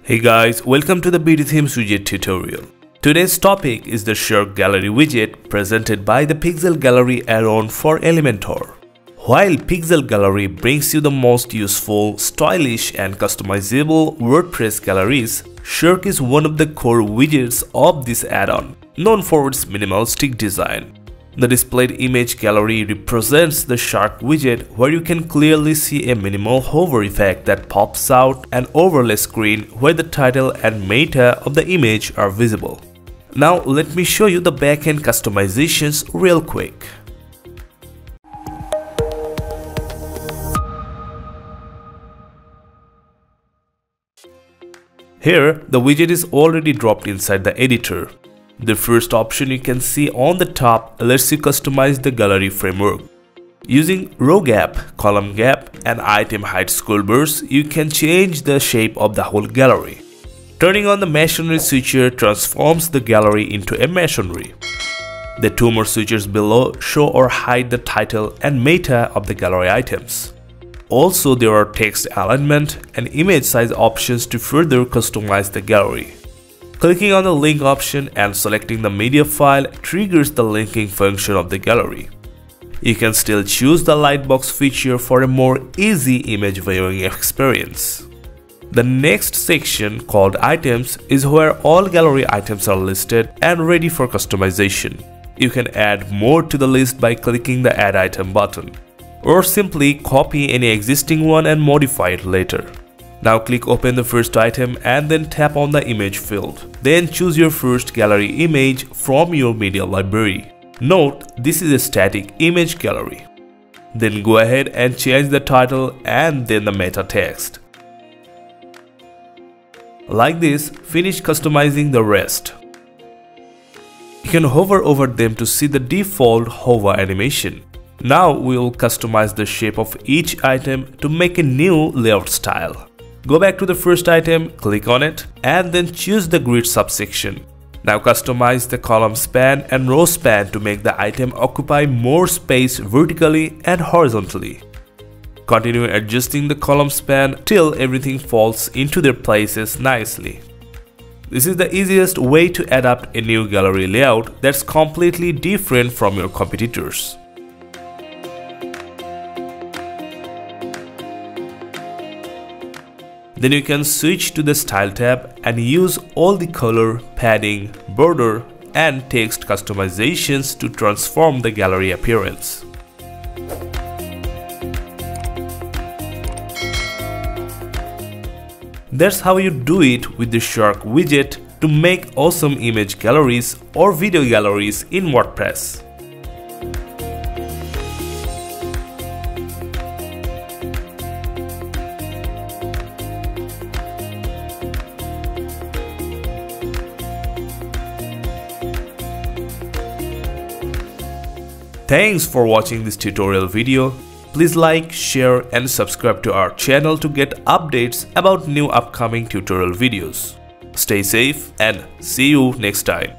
Hey guys, welcome to the BdThemes widget tutorial. Today's topic is the Shark Gallery widget presented by the Pixel Gallery add-on for Elementor. While Pixel Gallery brings you the most useful, stylish and customizable WordPress galleries, Shark is one of the core widgets of this add-on, known for its minimalistic design. The displayed image gallery represents the Shark widget, where you can clearly see a minimal hover effect that pops out an overlay screen where the title and meta of the image are visible. Now let me show you the backend customizations real quick. Here, the widget is already dropped inside the editor. The first option you can see on the top lets you customize the gallery framework. Using row gap, column gap, and item height scroll bars, you can change the shape of the whole gallery. Turning on the masonry switcher transforms the gallery into a masonry. The two more switchers below show or hide the title and meta of the gallery items. Also, there are text alignment and image size options to further customize the gallery. Clicking on the link option and selecting the media file triggers the linking function of the gallery. You can still choose the lightbox feature for a more easy image viewing experience. The next section, called Items, is where all gallery items are listed and ready for customization. You can add more to the list by clicking the Add Item button, or simply copy any existing one and modify it later. Now click open the first item and then tap on the image field. Then choose your first gallery image from your media library. Note, this is a static image gallery. Then go ahead and change the title and then the meta text. Like this, finish customizing the rest. You can hover over them to see the default hover animation. Now we will customize the shape of each item to make a new layout style. Go back to the first item, click on it, and then choose the grid subsection. Now customize the column span and row span to make the item occupy more space vertically and horizontally. Continue adjusting the column span till everything falls into their places nicely. This is the easiest way to adapt a new gallery layout that's completely different from your competitors. Then you can switch to the Style tab and use all the color, padding, border, and text customizations to transform the gallery appearance. That's how you do it with the Shark widget to make awesome image galleries or video galleries in WordPress. Thanks for watching this tutorial video. Please like, share and subscribe to our channel to get updates about new upcoming tutorial videos. Stay safe and see you next time.